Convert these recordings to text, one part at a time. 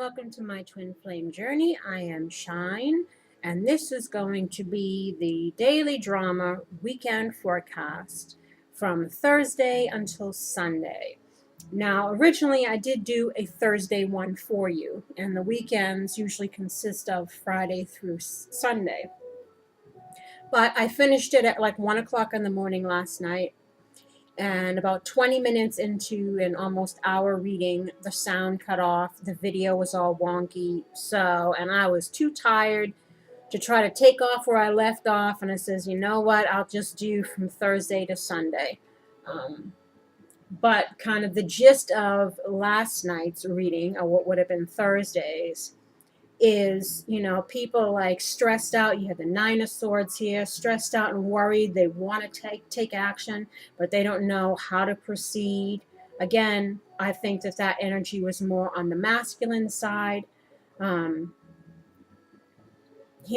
welcome to my twin flame journey. I am Shine, and this is going to be the daily drama weekend forecast from Thursday until Sunday. Now, originally I did do a Thursday one for you, and the weekends usually consist of Friday through Sunday. But I finished it at like 1 o'clock in the morning last night. And about 20 minutes into an almost hour reading, the sound cut off, the video was all wonky, and I was too tired to try to take off where I left off, and I says, you know what, I'll just do from Thursday to Sunday. But kind of the gist of last night's reading, or what would have been Thursday's, is, people like stressed out. You have the Nine of Swords here, stressed out and worried. They want to take action, but they don't know how to proceed. Again, I think that energy was more on the masculine side. Him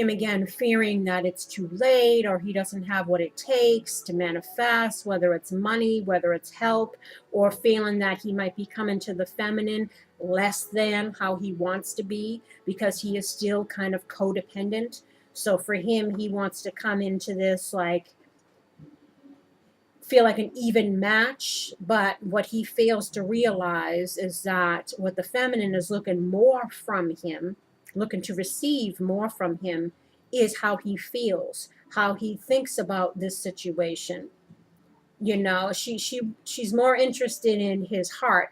again fearing that it's too late, or he doesn't have what it takes to manifest, whether it's money, whether it's help, or feeling that he might be coming to the feminine less than how he wants to be, because he is still kind of codependent. So for him, he wants to come into this feel like an even match, but what he fails to realize is that what the feminine is looking more from him, looking to receive more from him, is how he feels, how he thinks about this situation. She's more interested in his heart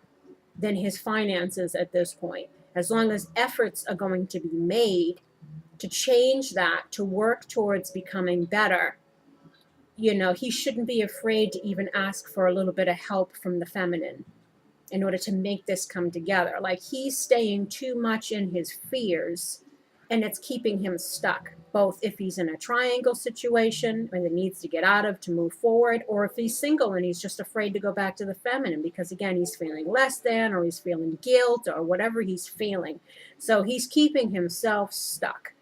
than his finances at this point. As long as efforts are going to be made to change that, to work towards becoming better, he shouldn't be afraid to even ask for a little bit of help from the feminine in order to make this come together. Like, he's staying too much in his fears, and it's keeping him stuck, both if he's in a triangle situation and it needs to get out of to move forward, or if he's single and he's just afraid to go back to the feminine because, again, he's feeling less than, or he's feeling guilt, or whatever he's feeling. So he's keeping himself stuck.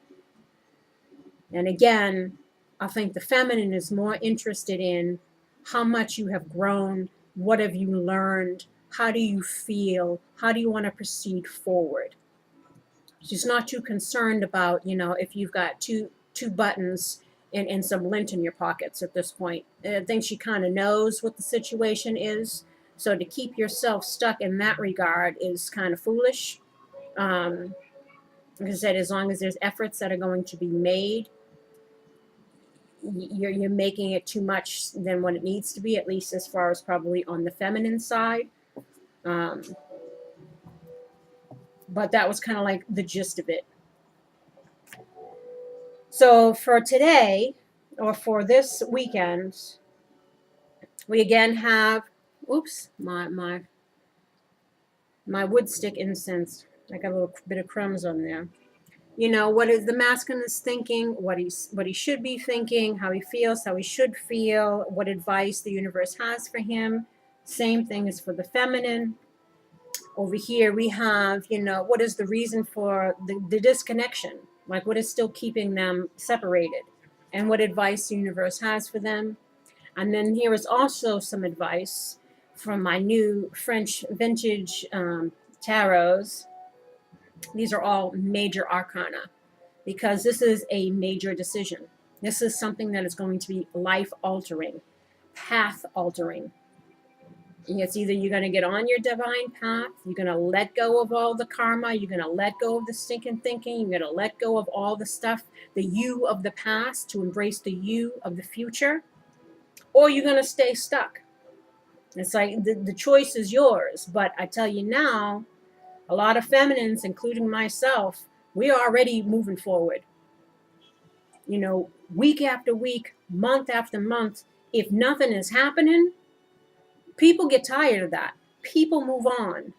And again, I think the feminine is more interested in how much you have grown, what have you learned, how do you feel, how do you want to proceed forward. She's not too concerned about, if you've got two buttons and some lint in your pockets at this point. I think she kind of knows what the situation is. So to keep yourself stuck in that regard is kind of foolish. Like I said, as long as there's efforts that are going to be made, you're making it too much than what it needs to be, at least as far as probably on the feminine side. But that was kind of like the gist of it. So for today, or for this weekend, we again have, my wood stick incense. I got a little bit of crumbs on there. What is the masculine is thinking, what he should be thinking, how he feels, how he should feel, what advice the universe has for him. Same thing as for the feminine. Over here we have, what is the reason for the disconnection? Like, what is still keeping them separated? And what advice the universe has for them. And then here is also some advice from my new French vintage tarots. These are all major arcana, because this is a major decision. This is something that is going to be life-altering, path-altering. It's either you're going to get on your divine path, you're going to let go of all the karma, you're going to let go of the stinking thinking, you're going to let go of all the stuff, the you of the past, to embrace the you of the future, or you're going to stay stuck. It's like the choice is yours. But I tell you now, a lot of feminines, including myself, we are already moving forward. Week after week, month after month, if nothing is happening, people get tired of that. People move on.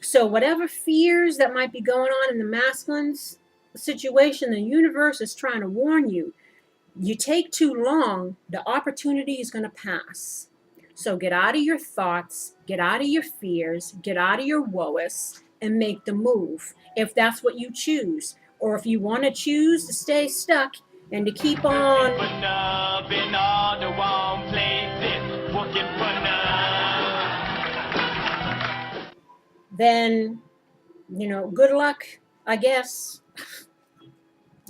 So whatever fears that might be going on in the masculine situation, the universe is trying to warn you. You take too long, the opportunity is going to pass. So get out of your thoughts, get out of your fears, get out of your woes, and make the move, if that's what you choose. Or if you want to choose to stay stuck and to keep on then You know, good luck, I guess.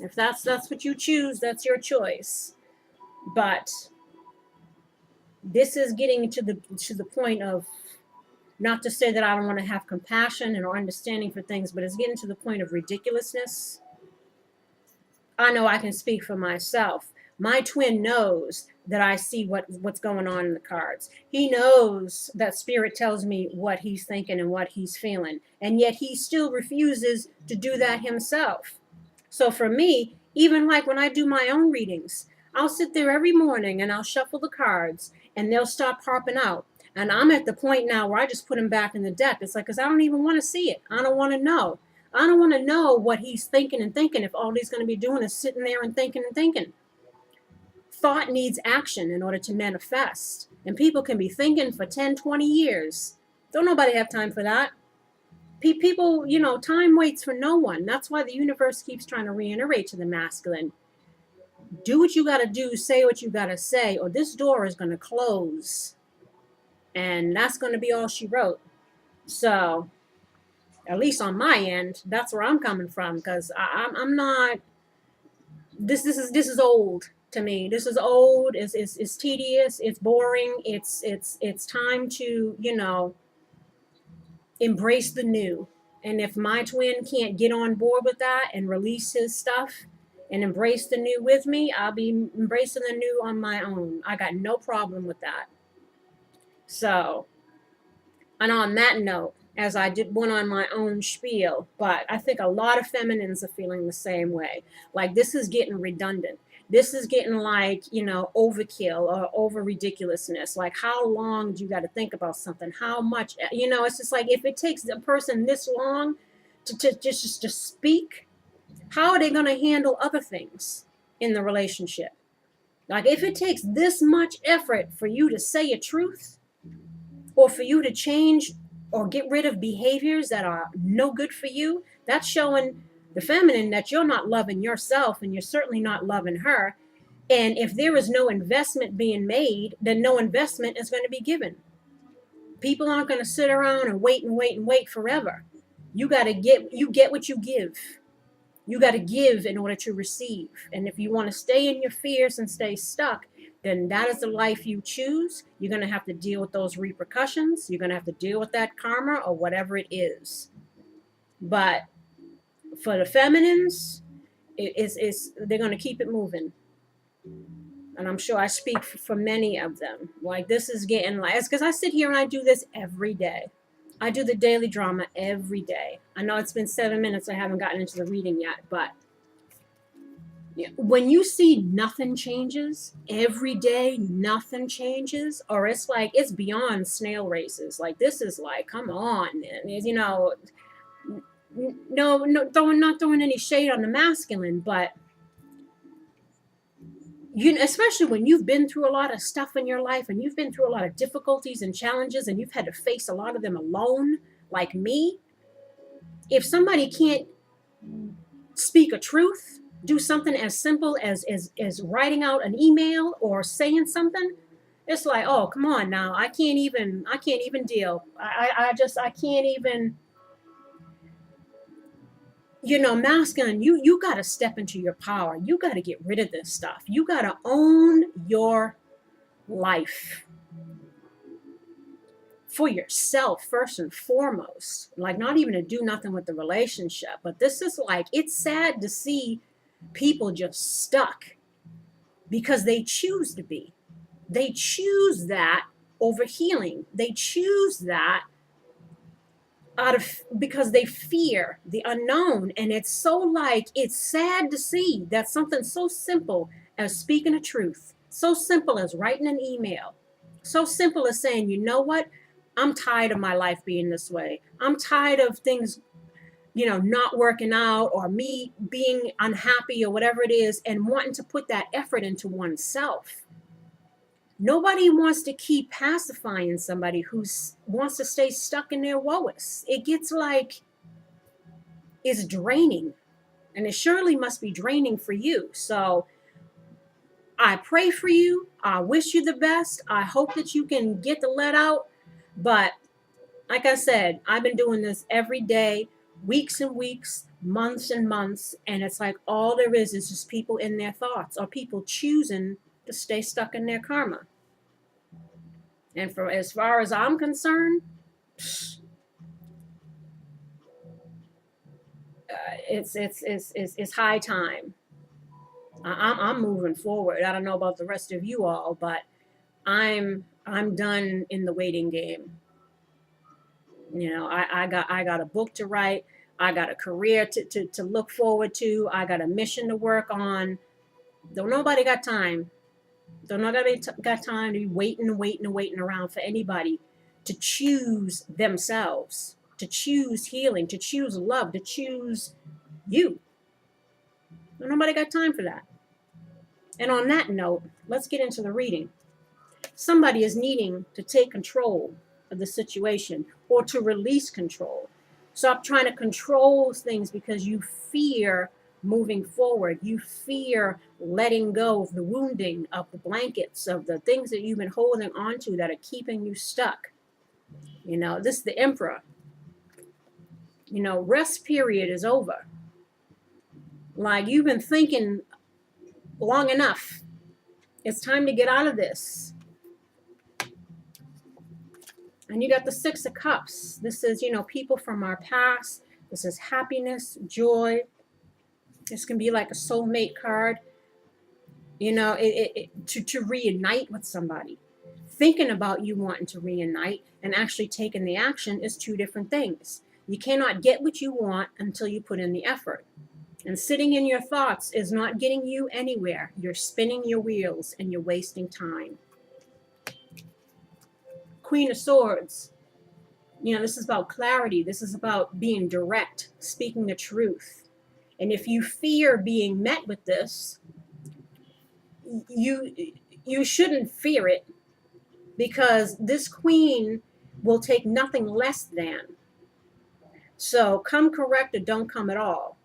If that's what you choose, that's your choice. But this is getting to the point of, not to say that I don't want to have compassion and or understanding for things, but it's getting to the point of ridiculousness. I know I can speak for myself. My twin knows that I see what's going on in the cards. He knows that spirit tells me what he's thinking and what he's feeling, and yet he still refuses to do that himself. So for me, even like when I do my own readings, I'll sit there every morning and I'll shuffle the cards and they'll start popping out. And I'm at the point now where I just put them back in the deck. It's like, because I don't even want to see it. I don't want to know. I don't want to know what he's thinking and thinking if all he's going to be doing is sitting there and thinking and thinking. Thought needs action in order to manifest. And people can be thinking for 10, 20 years. Don't nobody have time for that. People, you know, time waits for no one. That's why the universe keeps trying to reiterate to the masculine. Do what you got to do, say what you got to say, or this door is going to close. And that's going to be all she wrote. So, at least on my end, that's where I'm coming from, because I'm not. This is old to me. This is old. It's tedious. It's boring. It's time to, you know, embrace the new. And if my twin can't get on board with that and release his stuff and embrace the new with me, I'll be embracing the new on my own. I got no problem with that. So, and on that note, as I went on my own spiel, but I think a lot of feminines are feeling the same way. Like, this is getting redundant. This is getting like, you know, overkill or over ridiculousness. Like, how long do you got to think about something? How much, you know, it's just like, if it takes a person this long to speak, how are they going to handle other things in the relationship? Like, if it takes this much effort for you to say a truth, or for you to change or get rid of behaviors that are no good for you, that's showing the feminine that you're not loving yourself, and you're certainly not loving her. And if there is no investment being made, then no investment is going to be given. People aren't going to sit around and wait forever. You get what you give. You got to give in order to receive. And if you want to stay in your fears and stay stuck, then that is the life you choose. You're going to have to deal with those repercussions. You're going to have to deal with that karma or whatever it is. But for the feminines, they're going to keep it moving. And I'm sure I speak for many of them. Like, this is getting like, it's because I sit here and I do this every day. I do the daily drama every day. I know it's been 7 minutes. I haven't gotten into the reading yet, but when you see nothing changes every day, nothing changes, or it's like, it's beyond snail races. Like, this is like, come on, you know, no, not throwing any shade on the masculine, but especially when you've been through a lot of stuff in your life, and you've been through a lot of difficulties and challenges, and you've had to face a lot of them alone, like me. If somebody can't speak a truth, do something as simple as writing out an email or saying something, it's like, oh, come on now, I can't even deal. I can't even. You know, masculine, you got to step into your power. You got to get rid of this stuff. You got to own your life for yourself first and foremost. Like, not even to do nothing with the relationship, but this is like, it's sad to see people just stuck because they choose to be. They choose that over healing. They choose that because they fear the unknown. And it's so like, it's sad to see that something so simple as speaking a truth, so simple as writing an email, so simple as saying, you know what, I'm tired of my life being this way. I'm tired of things, you know, not working out, or me being unhappy, or whatever it is, and wanting to put that effort into oneself. Nobody wants to keep pacifying somebody who wants to stay stuck in their woes. It gets like, it's draining, and it surely must be draining for you. So I pray for you. I wish you the best. I hope that you can get the let out. But like I said, I've been doing this every day weeks and weeks, months and months, and it's like all there is just people in their thoughts, or people choosing to stay stuck in their karma. And for as far as I'm concerned, it's high time. I'm moving forward. I don't know about the rest of you all, but I'm done in the waiting game. You know, I got a book to write. I got a career to look forward to. I got a mission to work on. Don't nobody got time. Don't nobody got time to be waiting around for anybody to choose themselves, to choose healing, to choose love, to choose you. Don't nobody got time for that. And on that note, let's get into the reading. Somebody is needing to take control of the situation or to release control. Stop trying to control things because you fear moving forward. You fear letting go of the wounding, of the blankets, of the things that you've been holding on to that are keeping you stuck. You know, this is the Emperor. You know, rest period is over. Like, you've been thinking long enough. It's time to get out of this. And you got the Six of Cups. This is, you know, people from our past. This is happiness, joy. This can be like a soulmate card. You know, to reunite with somebody. Thinking about you wanting to reunite and actually taking the action is two different things. You cannot get what you want until you put in the effort. And sitting in your thoughts is not getting you anywhere. You're spinning your wheels and you're wasting time. Queen of Swords. You know, this is about clarity. This is about being direct, speaking the truth. And if you fear being met with this, you shouldn't fear it, because this queen will take nothing less than. So come correct or don't come at all.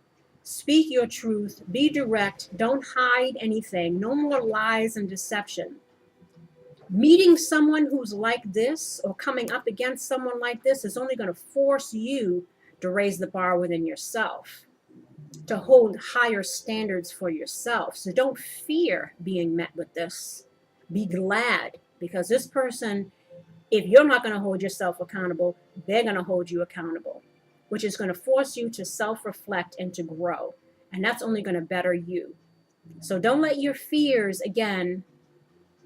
Speak your truth. Be direct. Don't hide anything. No more lies and deception. Meeting someone who's like this or coming up against someone like this is only going to force you to raise the bar within yourself, to hold higher standards for yourself. So don't fear being met with this. Be glad, because this person, if you're not going to hold yourself accountable, they're going to hold you accountable, which is going to force you to self-reflect and to grow. And that's only going to better you. So don't let your fears, again,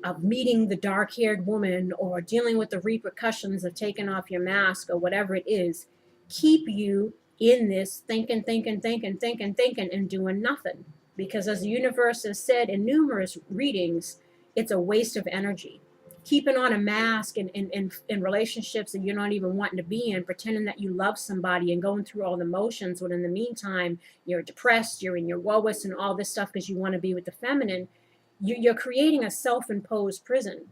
of meeting the dark-haired woman or dealing with the repercussions of taking off your mask or whatever it is, keep you in this thinking and doing nothing. Because as the universe has said in numerous readings, it's a waste of energy. Keeping on a mask in relationships that you're not even wanting to be in, pretending that you love somebody and going through all the motions, when in the meantime, you're depressed, you're in your woe-is and all this stuff because you want to be with the feminine, you're creating a self-imposed prison.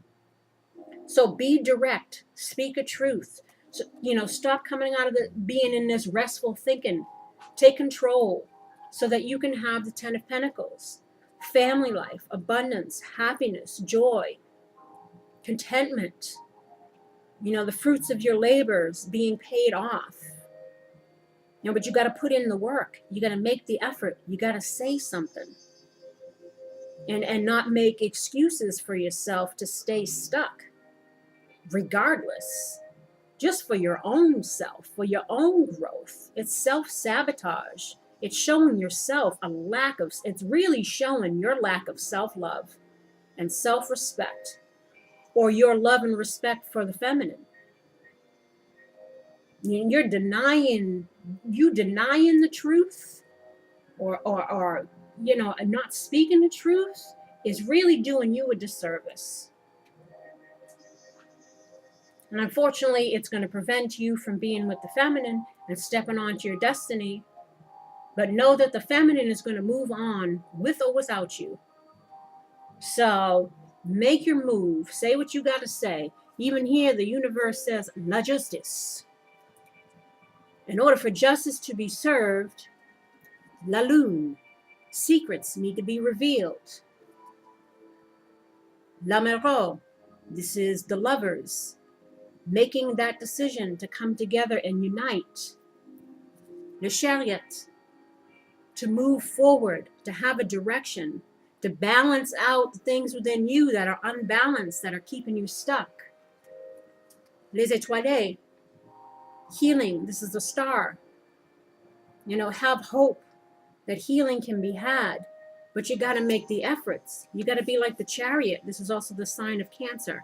So be direct, speak a truth. So, you know, stop coming out of being in this restful thinking. Take control so that you can have the 10 of Pentacles. Family life, abundance, happiness, joy, contentment. You know, the fruits of your labors being paid off. You know, but you got to put in the work. You got to make the effort. You got to say something. And not make excuses for yourself to stay stuck, regardless. Just for your own self, for your own growth. It's self-sabotage. It's showing yourself it's really showing your lack of self-love and self-respect, or your love and respect for the feminine. You're denying the truth, or you know, not speaking the truth is really doing you a disservice. And unfortunately, it's going to prevent you from being with the feminine and stepping onto your destiny. But know that the feminine is going to move on with or without you. So make your move. Say what you got to say. Even here, the universe says, la justice. In order for justice to be served, la lune, secrets need to be revealed. L'amoureux, this is the lovers, making that decision to come together and unite. the Chariot, to move forward, to have a direction, to balance out the things within you that are unbalanced, that are keeping you stuck. Les Étoiles, healing, this is the star. You know, have hope that healing can be had, but you got to make the efforts. You got to be like the Chariot. This is also the sign of Cancer.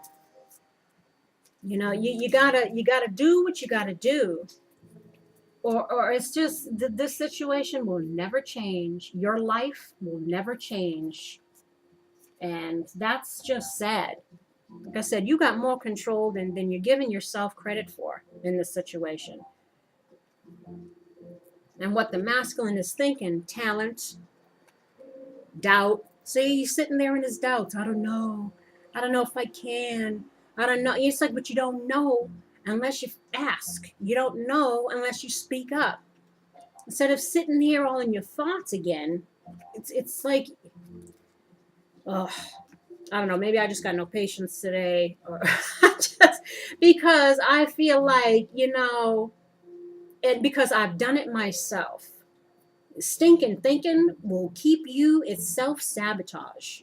You know, you gotta do what you gotta do, or it's just this situation will never change. Your life will never change, and that's just sad. Like I said, you got more control than you're giving yourself credit for in this situation. And what the masculine is thinking, talent, doubt. See, he's sitting there in his doubts. I don't know if I can. I don't know. It's like, but you don't know unless you ask. You don't know unless you speak up. Instead of sitting here all in your thoughts again, it's like, oh, I don't know. Maybe I just got no patience today, or just because I feel like, you know, and because I've done it myself. Stinking thinking will keep you. It's self-sabotage.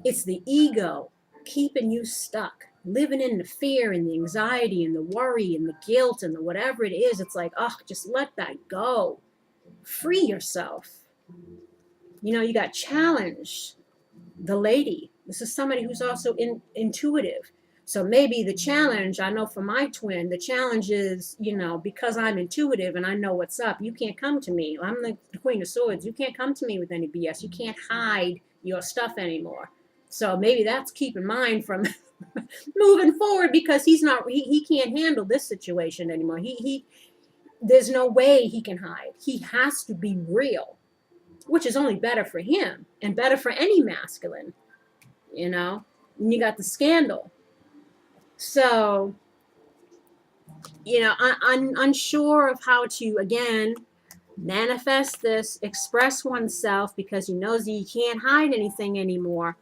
It's the ego keeping you stuck, living in the fear and the anxiety and the worry and the guilt and the whatever it is. It's like, oh, just let that go. Free yourself. You know, you got challenged. The lady. This is somebody who's also intuitive. So maybe the challenge, I know for my twin, the challenge is, you know, because I'm intuitive and I know what's up, you can't come to me. I'm the Queen of Swords. You can't come to me with any BS. You can't hide your stuff anymore. So maybe that's keeping mine from moving forward, because he can't handle this situation anymore. There's no way he can hide. He has to be real, which is only better for him and better for any masculine, you know. And you got the scandal. So, you know, I'm unsure of how to, again, manifest this, express oneself, because he knows that he can't hide anything anymore.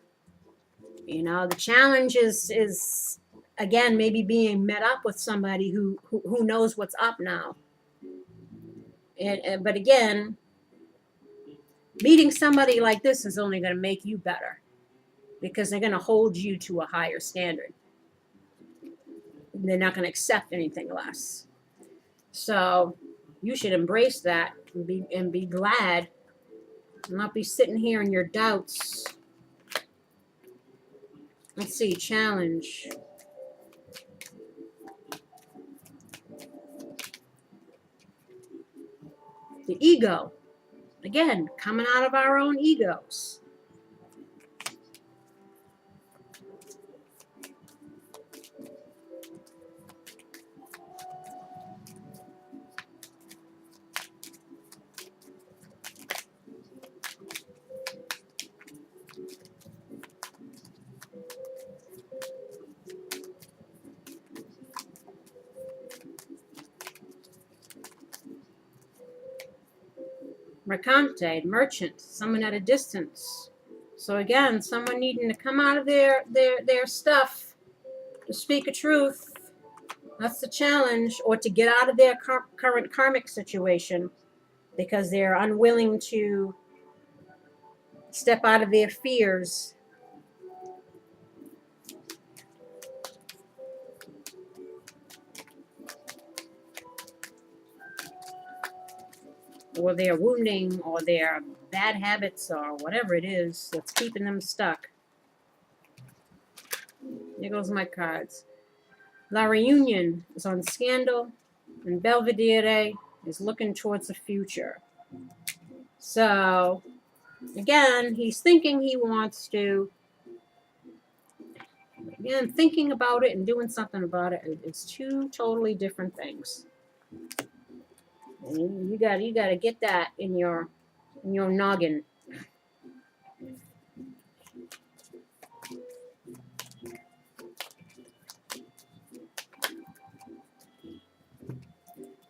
You know, the challenge is again, maybe being met up with somebody who knows what's up now. But again, meeting somebody like this is only going to make you better, because they're going to hold you to a higher standard. They're not going to accept anything less. So you should embrace that and be glad, and not be sitting here in your doubts. Let's see, challenge. The ego. Again, coming out of our own egos. Mercante, merchant, someone at a distance. So again, someone needing to come out of their stuff, to speak a truth. That's the challenge. Or to get out of their current karmic situation, because they're unwilling to step out of their fears. Or their wounding, or their bad habits, or whatever it is that's keeping them stuck. Here goes my cards. La Reunion is on scandal, and Belvedere is looking towards the future. So, again, he's thinking he wants to. Again, thinking about it and doing something about it is two totally different things. And you got to get that in your noggin.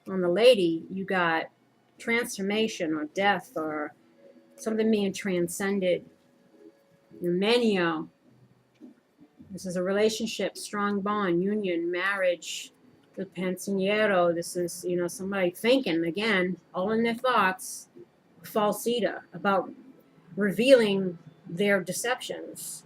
On the lady, you got transformation or death or something being transcended. Menio. This is a relationship, strong bond, union, marriage. The pensiero, this is, you know, somebody thinking, again, all in their thoughts, falsita, about revealing their deceptions.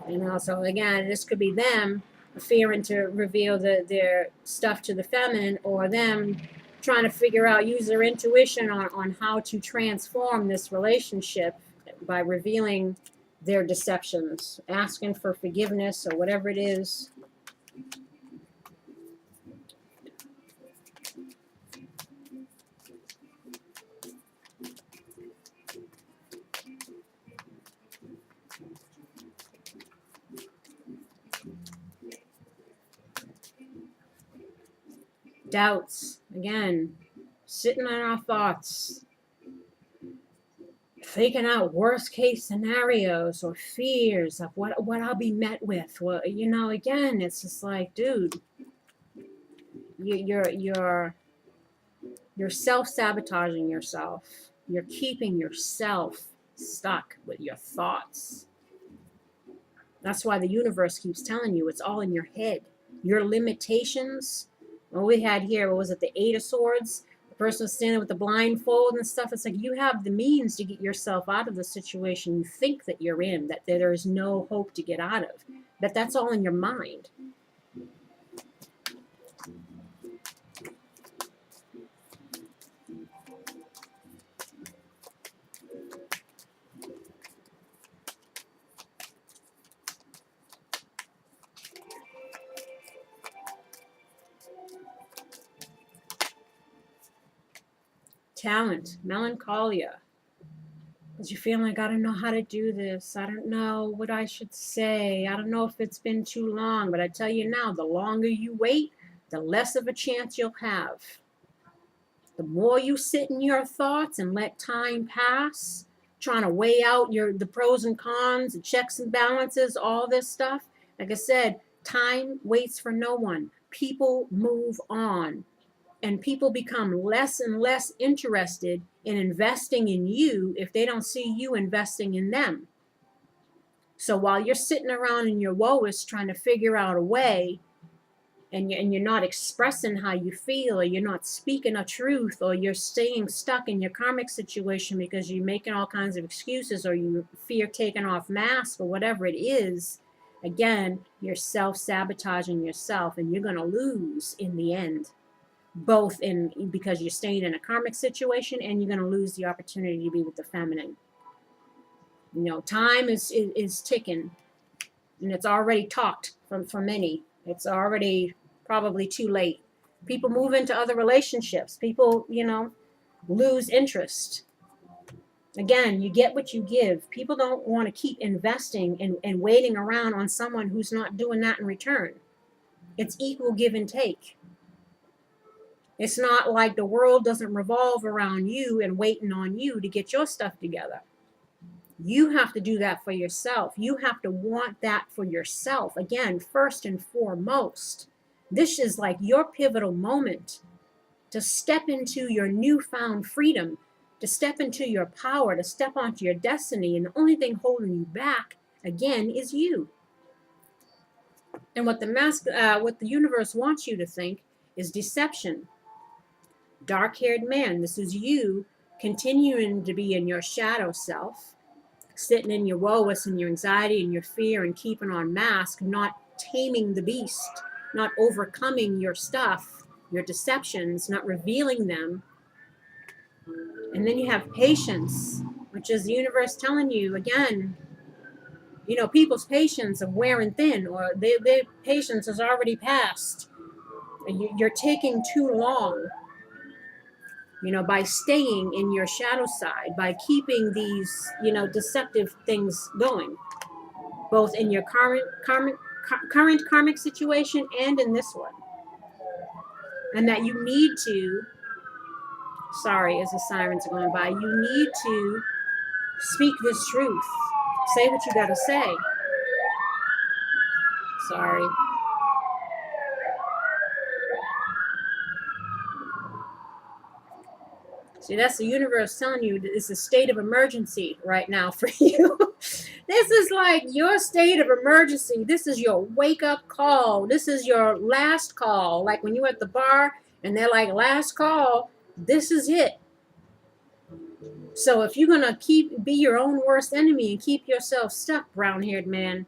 You know, so again, this could be them fearing to reveal their stuff to the feminine, or them trying to figure out, use their intuition on how to transform this relationship by revealing their deceptions, asking for forgiveness or whatever it is. Doubts, again, sitting on our thoughts, thinking out worst case scenarios or fears of what I'll be met with. Well, you know, again, it's just like, dude, you're self-sabotaging yourself. You're keeping yourself stuck with your thoughts. That's why the universe keeps telling you it's all in your head. Your limitations. What we had here, what was it, the Eight of Swords? The person was standing with the blindfold and stuff. It's like, you have the means to get yourself out of the situation you think that you're in, that there is no hope to get out of. But that's all in your mind. Talent, melancholia. Because you feel like, I don't know how to do this. I don't know what I should say. I don't know if it's been too long. But I tell you now, the longer you wait, the less of a chance you'll have. The more you sit in your thoughts and let time pass, trying to weigh out the pros and cons, the checks and balances, all this stuff. Like I said, time waits for no one. People move on. And people become less and less interested in investing in you if they don't see you investing in them. So while you're sitting around in your woest trying to figure out a way, and you're not expressing how you feel, or you're not speaking a truth, or you're staying stuck in your karmic situation because you're making all kinds of excuses, or you fear taking off masks, or whatever it is, again, you're self-sabotaging yourself, and you're going to lose in the end. Both because you're staying in a karmic situation, and you're going to lose the opportunity to be with the feminine. You know, time is ticking, and it's already talked for many. It's already probably too late. People move into other relationships. People, you know, lose interest. Again, you get what you give. People don't want to keep investing and waiting around on someone who's not doing that in return. It's equal give and take. It's not like the world doesn't revolve around you and waiting on you to get your stuff together. You have to do that for yourself. You have to want that for yourself. Again, first and foremost, this is like your pivotal moment to step into your newfound freedom, to step into your power, to step onto your destiny. And the only thing holding you back, again, is you. And what the universe wants you to think is deception. Dark-haired man, this is you continuing to be in your shadow self, sitting in your woes and your anxiety and your fear and keeping on mask, not taming the beast, not overcoming your stuff, your deceptions, not revealing them. And then you have patience, which is the universe telling you, again, you know, people's patience of wearing thin, or their patience has already passed. You're taking too long. You know, by staying in your shadow side, by keeping these, you know, deceptive things going, both in your current karmic situation and in this one. And that you need to, sorry, as the sirens are going by, you need to speak this truth. Say what you got to say. Sorry. See, that's the universe telling you that it's a state of emergency right now for you. This is like your state of emergency. This is your wake-up call. This is your last call. Like when you're at the bar and they're like, last call, this is it. So if you're going to be your own worst enemy and keep yourself stuck, brown-haired man,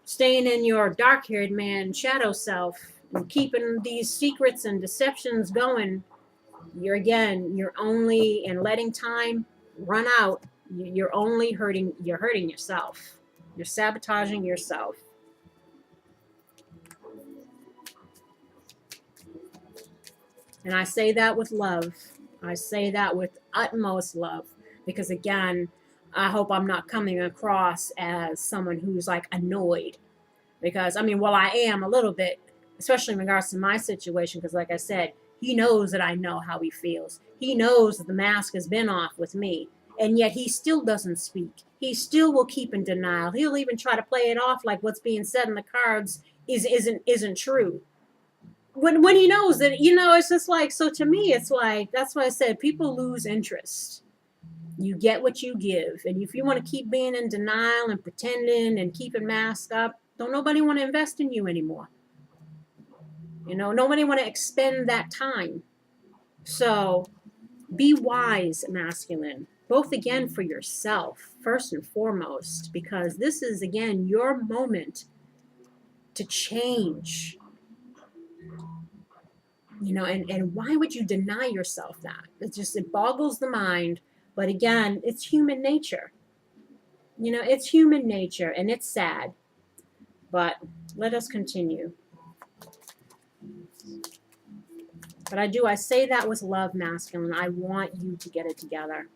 staying in your dark-haired man, shadow self, and keeping these secrets and deceptions going, you're only, and letting time run out, you're only hurting yourself. You're sabotaging yourself. And I say that with love. I say that with utmost love. Because again, I hope I'm not coming across as someone who's like annoyed. Because, I mean, well, I am a little bit, especially in regards to my situation. Because like I said, he knows that I know how he feels. He knows that the mask has been off with me. And yet he still doesn't speak. He still will keep in denial. He'll even try to play it off like what's being said in the cards isn't true. When he knows that, it's just like, so to me, it's like, that's why I said people lose interest. You get what you give. And if you want to keep being in denial and pretending and keeping masked up, don't nobody want to invest in you anymore. Nobody want to expend that time. So be wise, masculine, both again for yourself, first and foremost, because this is, again, your moment to change. And why would you deny yourself that? It boggles the mind. But again, it's human nature. It's human nature, and it's sad. But let us continue. But I say that with love, masculine. I want you to get it together.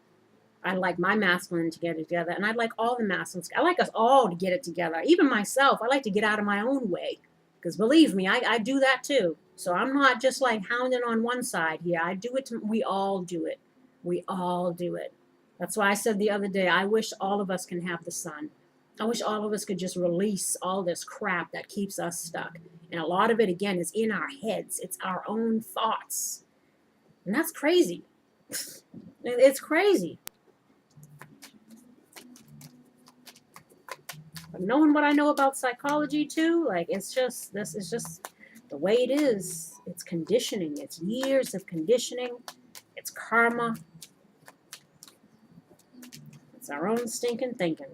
I'd like my masculine to get it together, and I'd like all the masculines. I like us all to get it together. Even myself, I like to get out of my own way. Because believe me, I do that too. So I'm not just like hounding on one side here. I do it. We all do it. We all do it. That's why I said the other day, I wish all of us can have the sun. I wish all of us could just release all this crap that keeps us stuck. And a lot of it, again, is in our heads. It's our own thoughts. And that's crazy. It's crazy. But knowing what I know about psychology too, like this is just the way it is. It's conditioning. It's years of conditioning. It's karma. It's our own stinking thinking.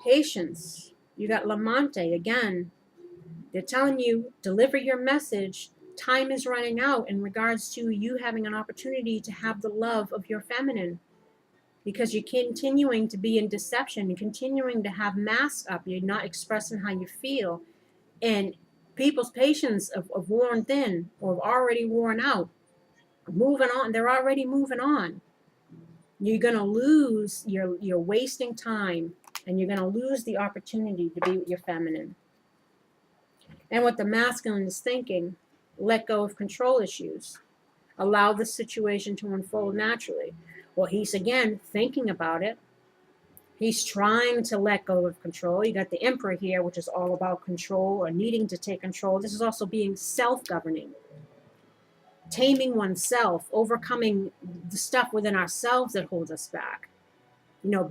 Patience. You got Lamante again. They're telling you, deliver your message. Time is running out in regards to you having an opportunity to have the love of your feminine. Because you're continuing to be in deception. You're continuing to have masks up. You're not expressing how you feel. And people's patience have worn thin or have already worn out. Moving on. They're already moving on. You're going to lose. You're wasting time. And you're going to lose the opportunity to be with your feminine. And what the masculine is thinking, let go of control issues. Allow the situation to unfold naturally. Well, he's, again, thinking about it. He's trying to let go of control. You got the Emperor here, which is all about control or needing to take control. This is also being self-governing. Taming oneself, overcoming the stuff within ourselves that holds us back.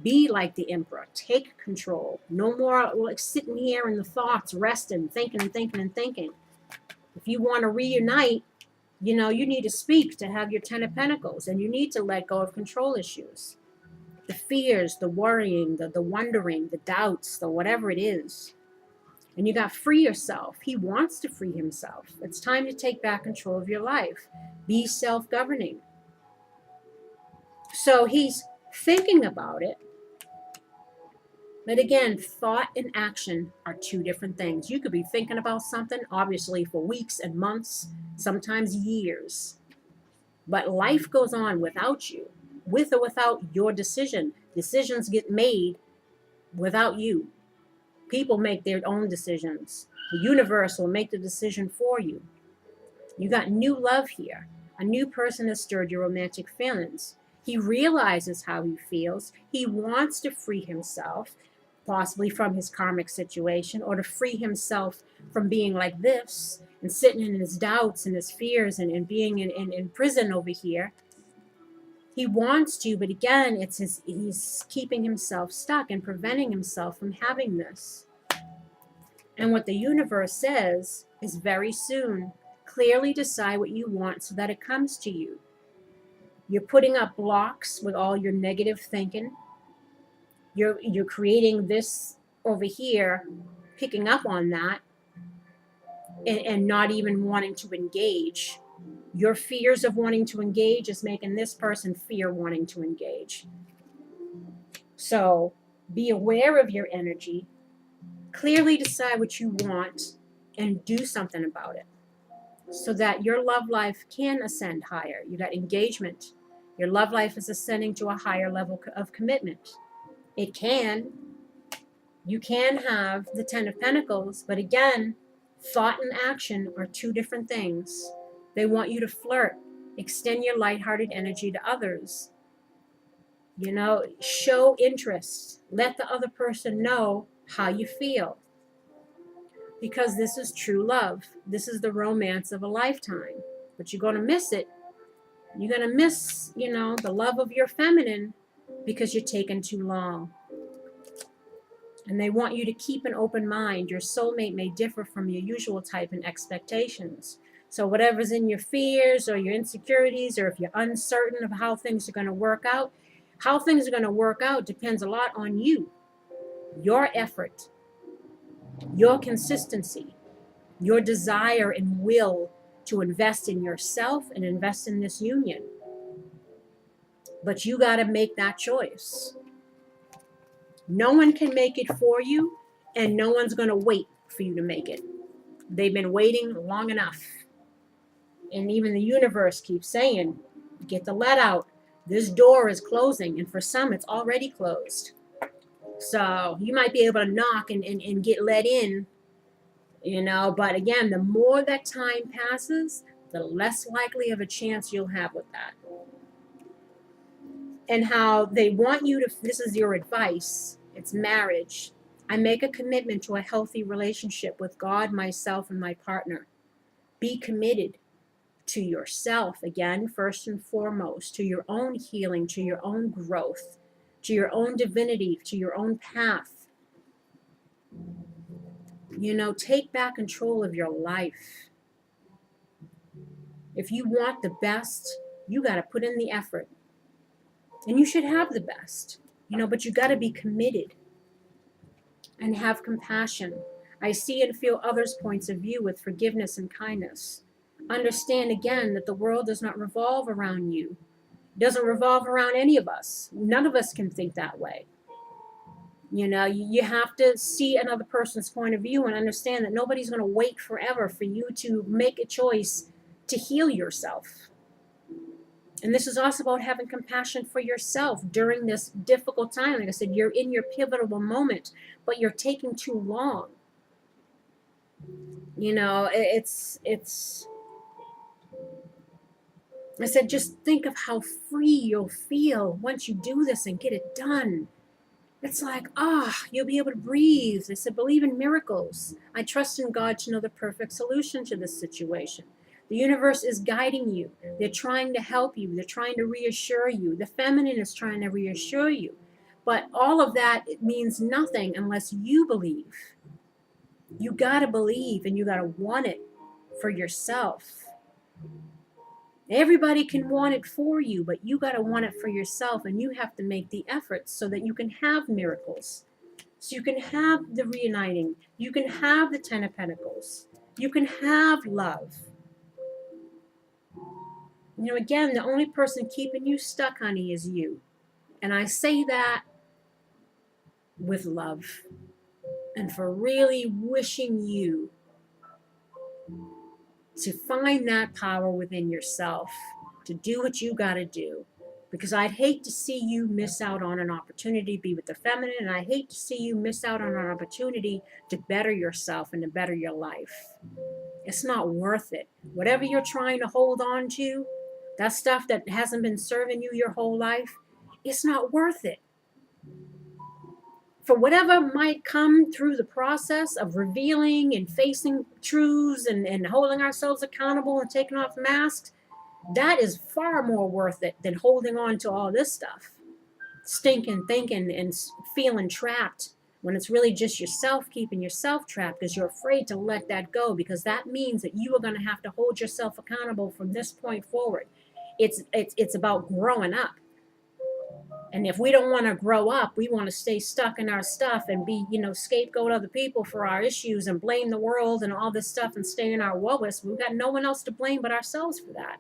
Be like the Emperor. Take control. No more like sitting here in the thoughts, resting, thinking and thinking and thinking. If you want to reunite, you need to speak to have your 10 of Pentacles, and you need to let go of control issues. The fears, the worrying, the wondering, the doubts, the whatever it is. And you got free yourself. He wants to free himself. It's time to take back control of your life. Be self-governing. So he's thinking about it. But again, thought and action are two different things. You could be thinking about something, obviously, for weeks and months, sometimes years. But life goes on without you, with or without your decision. Decisions get made without you. People make their own decisions. The universe will make the decision for you. You got new love here. A new person has stirred your romantic feelings. He realizes how he feels. He wants to free himself, possibly from his karmic situation, or to free himself from being like this and sitting in his doubts and his fears and being in prison over here. He wants to, but again, he's keeping himself stuck and preventing himself from having this. And what the universe says is very soon, clearly decide what you want so that it comes to you. You're putting up blocks with all your negative thinking. You're creating this over here, picking up on that, and not even wanting to engage. Your fears of wanting to engage is making this person fear wanting to engage. So be aware of your energy, clearly decide what you want, and do something about it so that your love life can ascend higher. You got engagement. Your love life is ascending to a higher level of commitment. It can. You can have the 10 of Pentacles, but again, thought and action are two different things. They want you to flirt, extend your lighthearted energy to others. You know, show interest. Let the other person know how you feel. Because this is true love. This is the romance of a lifetime. But you're going to miss it. You're going to miss, you know, the love of your feminine because you're taking too long. And they want you to keep an open mind. Your soulmate may differ from your usual type in expectations. So whatever's in your fears or your insecurities, or if you're uncertain of how things are going to work out, how things are going to work out depends a lot on you, your effort, your consistency, your desire and will to invest in yourself and invest in this union. But you got to make that choice. No one can make it for you, and no one's going to wait for you to make it. They've been waiting long enough. And even the universe keeps saying, get the let out. This door is closing, and for some, it's already closed. So you might be able to knock and get let in, you know, but again, the more that time passes, the less likely of a chance you'll have with that. And how they want you to, this is your advice, it's marriage. I make a commitment to a healthy relationship with God, myself, and my partner. Be committed to yourself, again, first and foremost, to your own healing, to your own growth, to your own divinity, to your own path. You know, take back control of your life. If you want the best, you got to put in the effort. And you should have the best, you know, but you got to be committed and have compassion. I see and feel others' points of view with forgiveness and kindness. Understand again that the world does not revolve around you. It doesn't revolve around any of us. None of us can think that way. You know, you have to see another person's point of view and understand that nobody's going to wait forever for you to make a choice to heal yourself. And this is also about having compassion for yourself during this difficult time. Like I said, you're in your pivotal moment, but you're taking too long. You know, I said, just think of how free you'll feel once you do this and get it done. It's like, you'll be able to breathe. I said, believe in miracles. I trust in God to know the perfect solution to this situation. The universe is guiding you. They're trying to help you. They're trying to reassure you. The feminine is trying to reassure you. But all of that, it means nothing unless you believe. You got to believe, and you got to want it for yourself. Everybody can want it for you, but you got to want it for yourself, and you have to make the effort so that you can have miracles. So you can have the reuniting. You can have the 10 of Pentacles. You can have love. You know, again, the only person keeping you stuck, honey, is you. And I say that with love and for really wishing you to find that power within yourself, to do what you got to do. Because I'd hate to see you miss out on an opportunity to be with the feminine, and I hate to see you miss out on an opportunity to better yourself and to better your life. It's not worth it. Whatever you're trying to hold on to, that stuff that hasn't been serving you your whole life, it's not worth it. For whatever might come through the process of revealing and facing truths and holding ourselves accountable and taking off masks, That is far more worth it than holding on to all this stuff. Stinking, thinking, and feeling trapped when it's really just yourself keeping yourself trapped because you're afraid to let that go, because that means that you are going to have to hold yourself accountable from this point forward. It's about growing up. And if we don't want to grow up, we want to stay stuck in our stuff and be, scapegoat other people for our issues and blame the world and all this stuff and stay in our woes. We've got no one else to blame but ourselves for that.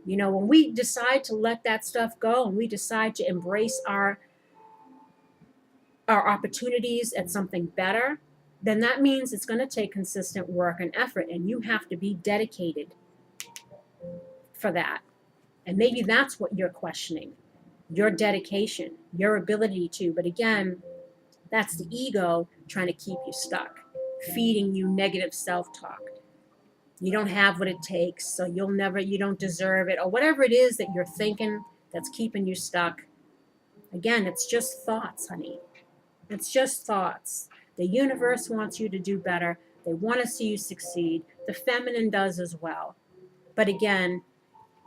When we decide to let that stuff go and we decide to embrace our opportunities at something better, then that means it's going to take consistent work and effort, and you have to be dedicated for that. And maybe that's what you're questioning. Your dedication, your ability to, but again, that's the ego trying to keep you stuck, feeding you negative self-talk. You don't have what it takes, so you don't deserve it, or whatever it is that you're thinking that's keeping you stuck. Again, it's just thoughts, honey. It's just thoughts. The universe wants you to do better. They want to see you succeed. The feminine does as well. But again,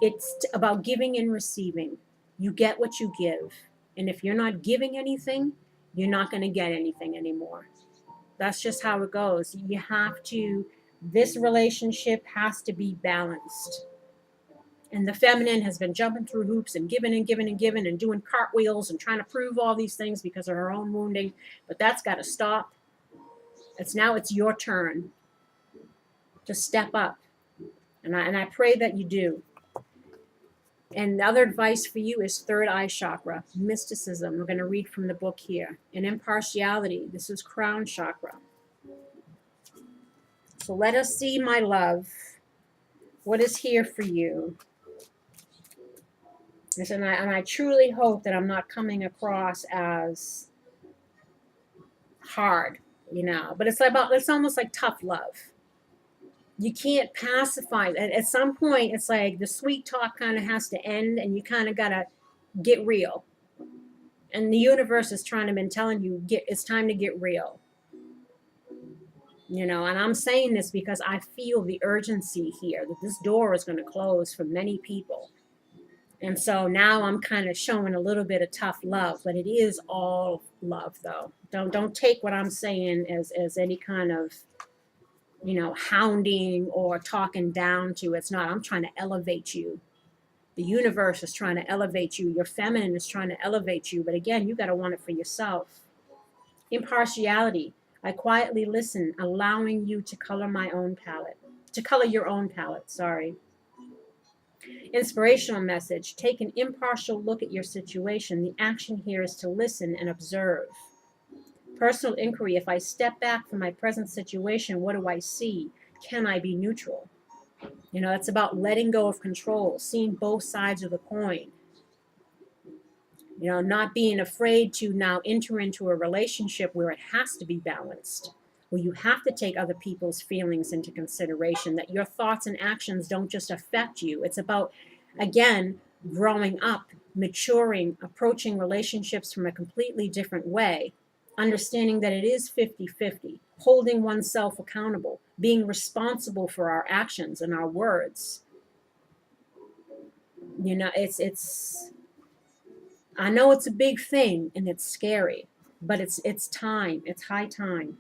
it's about giving and receiving. You get what you give. And if you're not giving anything, you're not going to get anything anymore. That's just how it goes. This relationship has to be balanced. And the feminine has been jumping through hoops and giving and giving and giving and doing cartwheels and trying to prove all these things because of her own wounding. But that's got to stop. It's your turn to step up. And I pray that you do. And the other advice for you is third eye chakra, mysticism. We're going to read from the book here. And impartiality. This is crown chakra. So let us see, my love, what is here for you. And I truly hope that I'm not coming across as hard, but it's almost like tough love. You can't pacify. At some point, it's like the sweet talk kind of has to end, and you kind of got to get real. And the universe is been telling you, it's time to get real. And I'm saying this because I feel the urgency here that this door is going to close for many people. And so now I'm kind of showing a little bit of tough love, but it is all love, though. Don't take what I'm saying as any kind of, hounding or talking down to. It's not. I'm trying to elevate you. The universe is trying to elevate you. Your feminine is trying to elevate you. But again, you got to want it for yourself. Impartiality. I quietly listen, allowing you to color your own palette, sorry. Inspirational message. Take an impartial look at your situation. The action here is to listen and observe. Personal inquiry. If I step back from my present situation, what do I see? Can I be neutral? It's about letting go of control, seeing both sides of the coin. Not being afraid to now enter into a relationship where it has to be balanced, where you have to take other people's feelings into consideration, that your thoughts and actions don't just affect you. It's about, again, growing up, maturing, approaching relationships from a completely different way, understanding that it is 50-50, holding oneself accountable, being responsible for our actions and our words. I know it's a big thing and it's scary, but it's time. It's high time.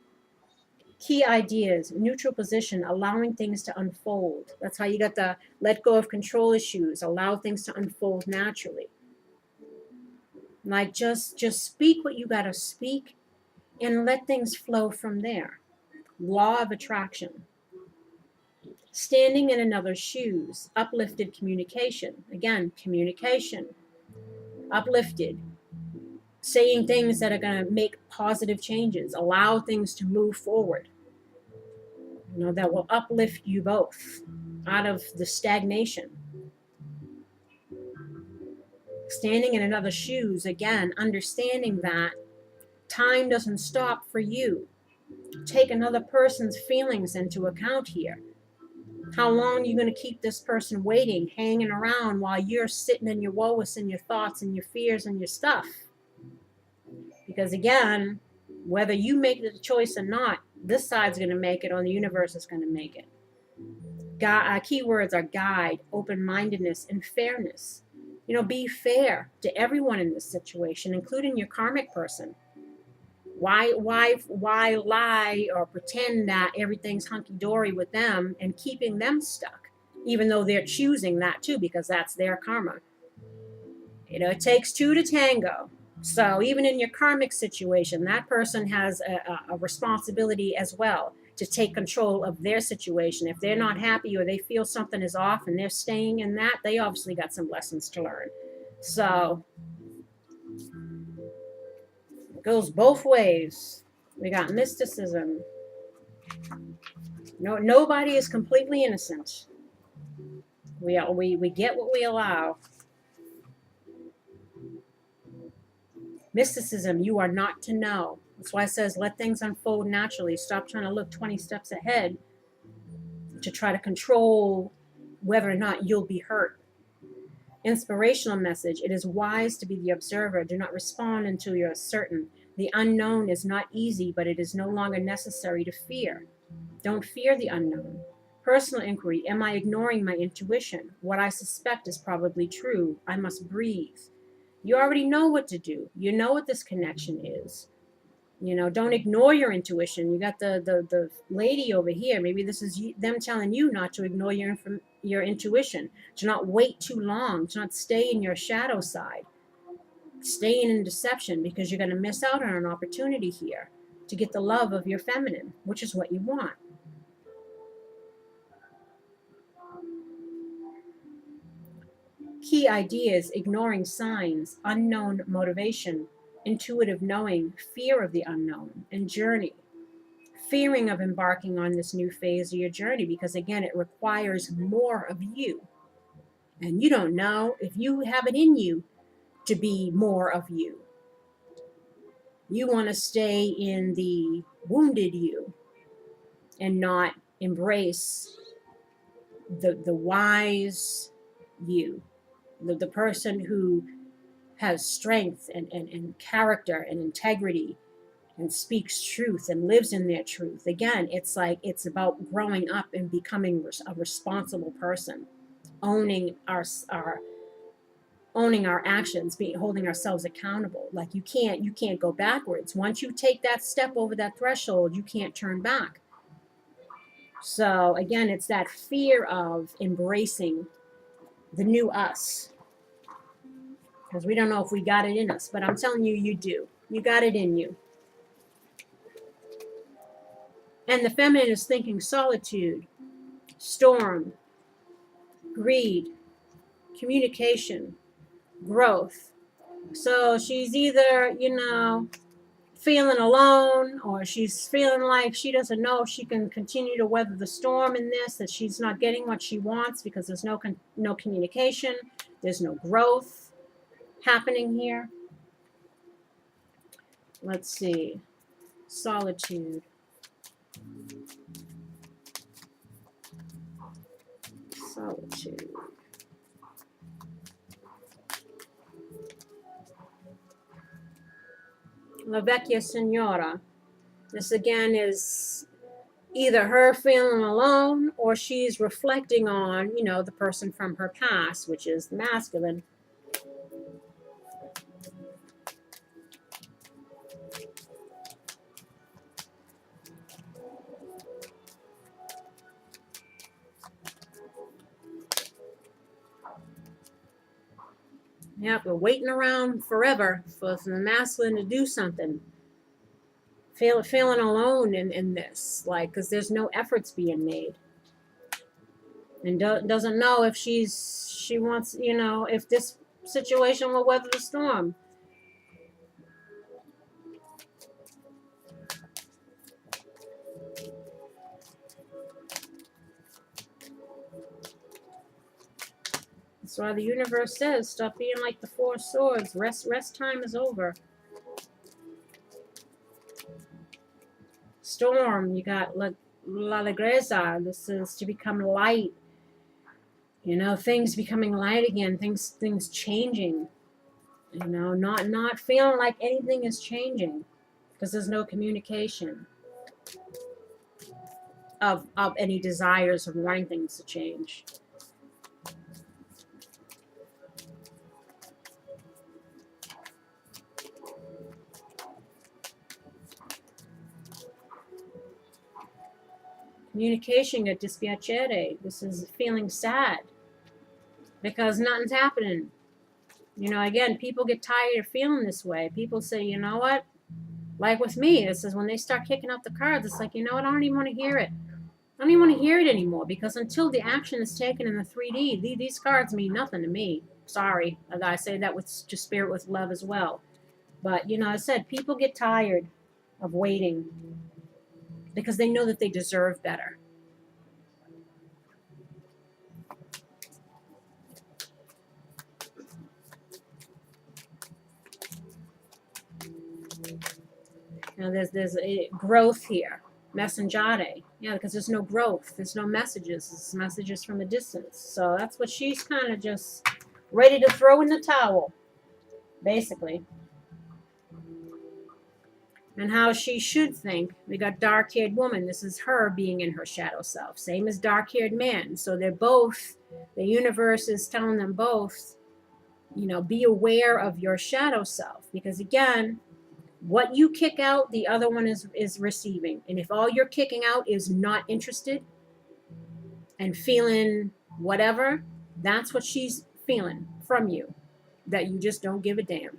Key ideas, neutral position, allowing things to unfold. That's how you got the let go of control issues, allow things to unfold naturally. Like just speak what you got to speak and let things flow from there. Law of attraction. Standing in another's shoes, uplifted communication. Again, communication. Uplifted. Saying things that are going to make positive changes, allow things to move forward. That will uplift you both out of the stagnation. Standing in another's shoes, again, understanding that time doesn't stop for you. Take another person's feelings into account here. How long are you going to keep this person waiting, hanging around while you're sitting in your woes and your thoughts and your fears and your stuff? Because again, whether you make the choice or not, this side's going to make it or the universe is going to make it. Keywords are guide, open-mindedness, and fairness. You know, be fair to everyone in this situation, including your karmic person. Why lie or pretend that everything's hunky-dory with them and keeping them stuck, even though they're choosing that too, because that's their karma. You know, it takes two to tango. So even in your karmic situation, that person has a responsibility as well to take control of their situation. If they're not happy or they feel something is off and they're staying in that, they obviously got some lessons to learn. So it goes both ways. We got mysticism. No, nobody is completely innocent. We get what we allow. Mysticism, you are not to know. That's why it says let things unfold naturally. Stop trying to look 20 steps ahead to try to control whether or not you'll be hurt. Inspirational message, it is wise to be the observer. Do not respond until you're certain. The unknown is not easy, but it is no longer necessary to fear. Don't fear the unknown. Personal inquiry, am I ignoring my intuition? What I suspect is probably true. I must breathe. You already know what to do. You know what this connection is. You know, don't ignore your intuition. You got the lady over here. Maybe this is them telling you not to ignore your intuition, to not wait too long, to not stay in your shadow side, staying in deception, because you're going to miss out on an opportunity here to get the love of your feminine, which is what you want. Key ideas, ignoring signs, unknown motivation, intuitive knowing, fear of the unknown, and journey. Fearing of embarking on this new phase of your journey because, again, it requires more of you. And you don't know if you have it in you to be more of you. You want to stay in the wounded you and not embrace the wise you. The person who has strength and character and integrity and speaks truth and lives in their truth. Again, it's about growing up and becoming a responsible person, owning our actions, holding ourselves accountable. Like you can't go backwards. Once you take that step over that threshold, you can't turn back. So again, it's that fear of embracing the new us, because we don't know if we got it in us, but I'm telling you, you do. You got it in you. And the feminine is thinking solitude, storm, greed, communication, growth. So she's either, feeling alone, or she's feeling like she doesn't know if she can continue to weather the storm in this, that she's not getting what she wants because there's no communication, there's no growth happening here. Let's see. Solitude. Solitude. La Vecchia Signora. This again is either her feeling alone or she's reflecting on, the person from her past, which is the masculine. Yep, we're waiting around forever for the masculine to do something. Feeling alone in this, because there's no efforts being made. And doesn't know if she wants, if this situation will weather the storm. That's why the universe says, stop being like the Four Swords. Rest time is over. Storm, you got bbLÄSSIἰγS. This is to become light. Things becoming light again. Things changing. Not feeling like anything is changing because there's no communication. of any desires of wanting things to change. Communication at ॾLÄSSIἰΓS. This is feeling sad because nothing's happening. You know, again, people get tired of feeling this way. People say, you know what? Like with me, it says when they start kicking out the cards, it's like, you know what? I don't even want to hear it. I don't even want to hear it anymore, because until the action is taken in the 3D, these cards mean nothing to me. Sorry. I say that with just spirit with love as well. But, you know, I said people get tired of waiting because they know that they deserve better. Now there's a growth here. ΜΕΣΣΕΝΓΙΑΡΕ. Yeah, because there's no growth. There's no messages. It's messages from a distance. So that's what she's kind of just ready to throw in the towel, basically. And how she should think. We got dark-haired woman. This is her being in her shadow self. Same as dark-haired man. So they're both, the universe is telling them both, you know, be aware of your shadow self. Because again, what you kick out, the other one is receiving. And if all you're kicking out is not interested and feeling whatever, that's what she's feeling from you. That you just don't give a damn.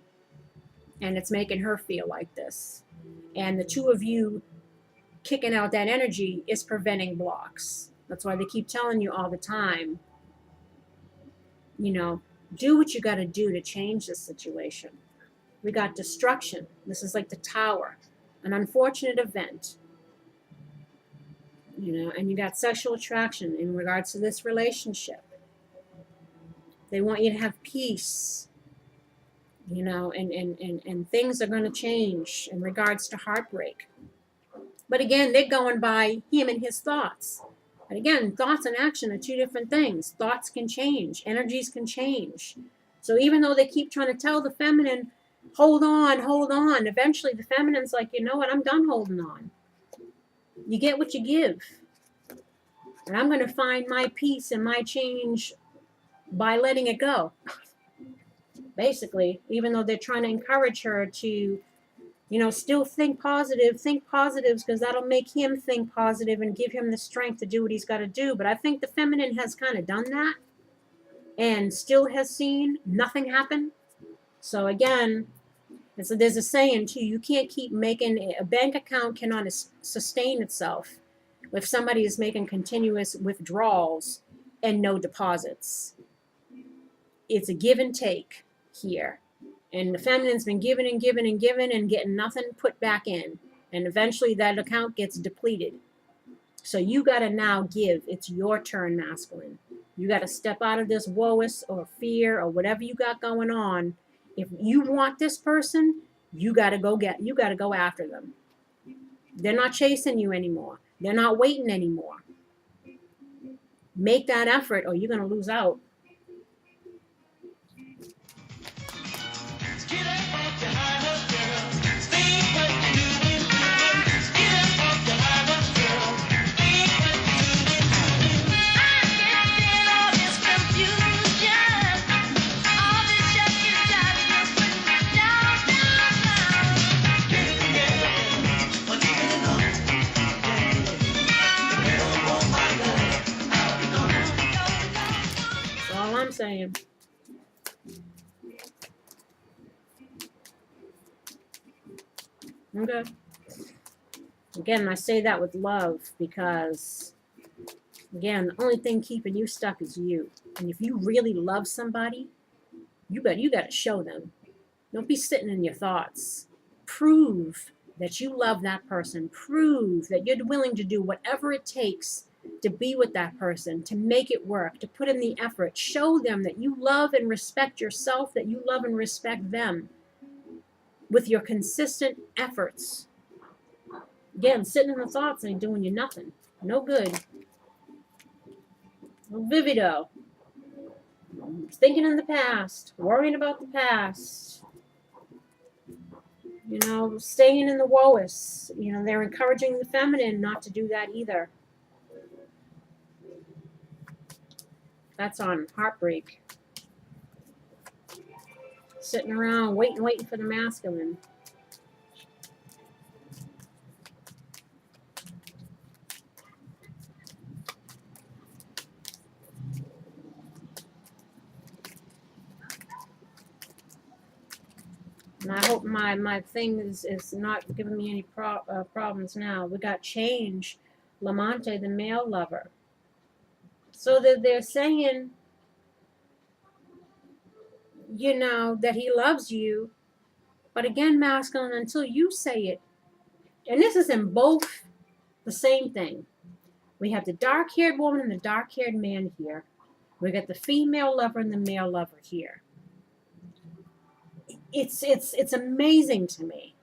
And it's making her feel like this. And the two of you kicking out that energy is preventing blocks. That's why they keep telling you all the time, you know, do what you got to do to change this situation. We got destruction. This is like the tower, an unfortunate event. You know, and you got sexual attraction in regards to this relationship. They want you to have peace. You know, and things are going to change in regards to heartbreak. But again, they're going by him and his thoughts. And again, thoughts and action are two different things. Thoughts can change. Energies can change. So even though they keep trying to tell the feminine, hold on, eventually the feminine's like, you know what, I'm done holding on. You get what you give. And I'm going to find my peace and my change by letting it go. Basically, even though they're trying to encourage her to, you know, still think positives, because that'll make him think positive and give him the strength to do what he's got to do. But I think the feminine has kind of done that and still has seen nothing happen. So again, there's a saying too, you can't keep making, a bank account cannot sustain itself if somebody is making continuous withdrawals and no deposits. It's a give and take here. And the feminine's been giving and giving and giving and getting nothing put back in. And eventually that account gets depleted. So you got to now give. It's your turn, masculine. You got to step out of this woe-is or fear or whatever you got going on. If you want this person, you got to go after them. They're not chasing you anymore. They're not waiting anymore. Make that effort or you're going to lose out. Saying. Okay. Again, I say that with love because, again, the only thing keeping you stuck is you. And if you really love somebody, you got to show them. Don't be sitting in your thoughts. Prove that you love that person. Prove that you're willing to do whatever it takes to be with that person, to make it work, to put in the effort. Show them that you love and respect yourself, that you love and respect them with your consistent efforts. Again, sitting in the thoughts ain't doing you nothing. No good. No vivido. Thinking in the past, worrying about the past. You know, staying in the woe-is. You know, they're encouraging the feminine not to do that either. That's on heartbreak. Sitting around waiting for the masculine. And I hope my thing is not giving me any problems now. We got change. Lamante, the male lover. So that they're saying, you know, that he loves you. But again, masculine, until you say it. And this is in both the same thing. We have the dark-haired woman and the dark-haired man here. We got the female lover and the male lover here. It's amazing to me.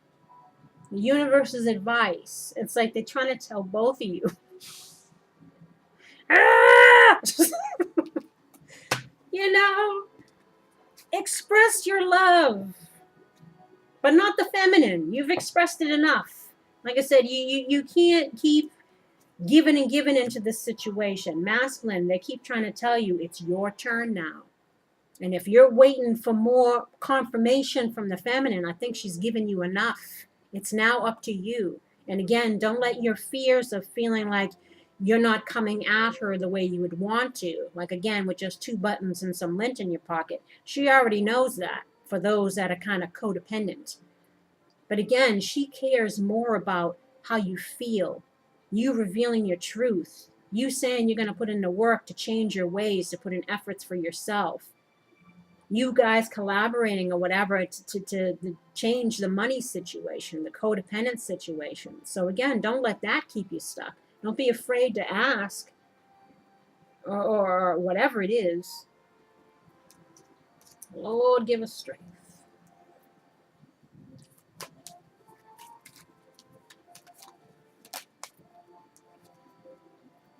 The universe's advice. It's like they're trying to tell both of you. Ah! You know, express your love, but not the feminine. You've expressed it enough. Like I said, you can't keep giving and giving into this situation. Masculine, they keep trying to tell you it's your turn now. And if you're waiting for more confirmation from the feminine, I think she's given you enough. It's now up to you. And again, don't let your fears of feeling like you're not coming at her the way you would want to. Like again, with just 2 buttons and some lint in your pocket. She already knows that for those that are kind of codependent. But again, she cares more about how you feel. You revealing your truth. You saying you're going to put in the work to change your ways, to put in efforts for yourself. You guys collaborating or whatever to change the money situation, the codependent situation. So again, don't let that keep you stuck. Don't be afraid to ask or whatever it is. Lord, give us strength.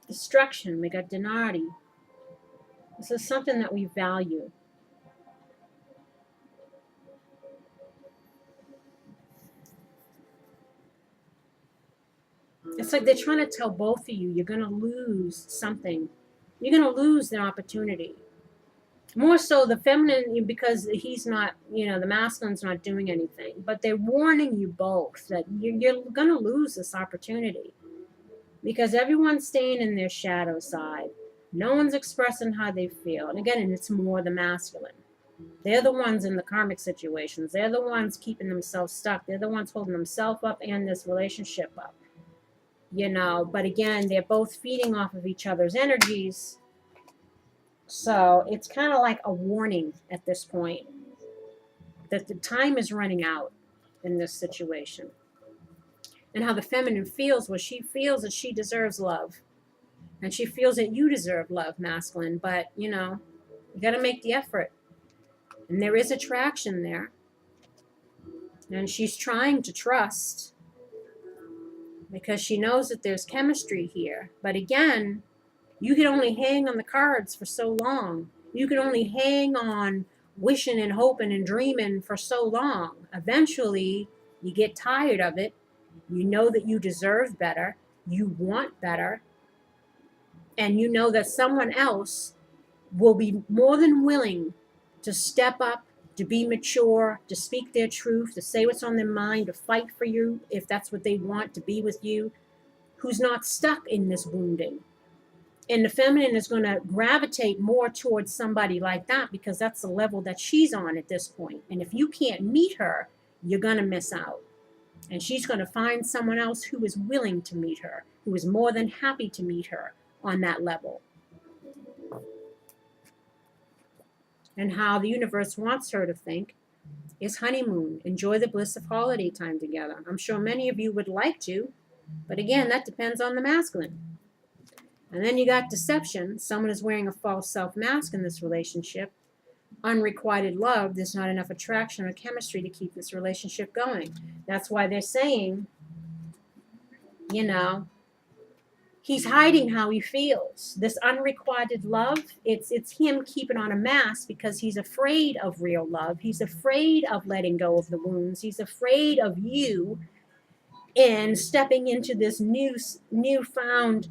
Destruction, we got Denardi. This is something that we value. It's like they're trying to tell both of you, you're going to lose something. You're going to lose the opportunity. More so the feminine, because he's not, you know, the masculine's not doing anything. But they're warning you both that you're going to lose this opportunity. Because everyone's staying in their shadow side. No one's expressing how they feel. And again, it's more the masculine. They're the ones in the karmic situations. They're the ones keeping themselves stuck. They're the ones holding themselves up and this relationship up. You know, but again, they're both feeding off of each other's energies. So it's kind of like a warning at this point that the time is running out in this situation. And how the feminine feels, well, she feels that she deserves love. And she feels that you deserve love, masculine. But, you know, you got to make the effort. And there is attraction there. And she's trying to trust. Because she knows that there's chemistry here. But again, you can only hang on the cards for so long. You can only hang on wishing and hoping and dreaming for so long. Eventually, you get tired of it. You know that you deserve better. You want better. And you know that someone else will be more than willing to step up, to be mature, to speak their truth, to say what's on their mind, to fight for you if that's what they want, to be with you, who's not stuck in this wounding. And the feminine is going to gravitate more towards somebody like that because that's the level that she's on at this point. And if you can't meet her, you're going to miss out. And she's going to find someone else who is willing to meet her, who is more than happy to meet her on that level. And how the universe wants her to think is honeymoon. Enjoy the bliss of holiday time together. I'm sure many of you would like to, but again, that depends on the masculine. And then you got deception. Someone is wearing a false self-mask in this relationship. Unrequited love. There's not enough attraction or chemistry to keep this relationship going. That's why they're saying, you know, he's hiding how he feels. This unrequited love, it's him keeping on a mask because he's afraid of real love. He's afraid of letting go of the wounds. He's afraid of you and stepping into this newfound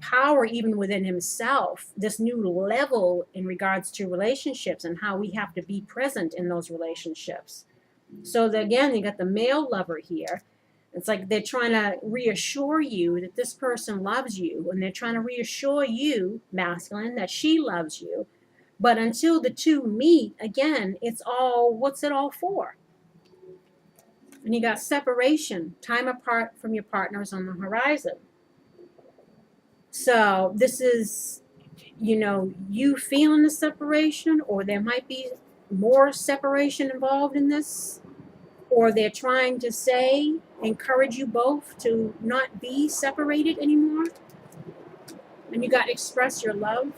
power even within himself, this new level in regards to relationships and how we have to be present in those relationships. So again, you got the male lover here. It's like they're trying to reassure you that this person loves you, and they're trying to reassure you, masculine, that she loves you. But until the two meet, again, it's all, what's it all for? And you got separation, time apart from your partners on the horizon. So this is, you know, you feeling the separation, or there might be more separation involved in this, or they're trying to say, encourage you both to not be separated anymore. And you got to express your love.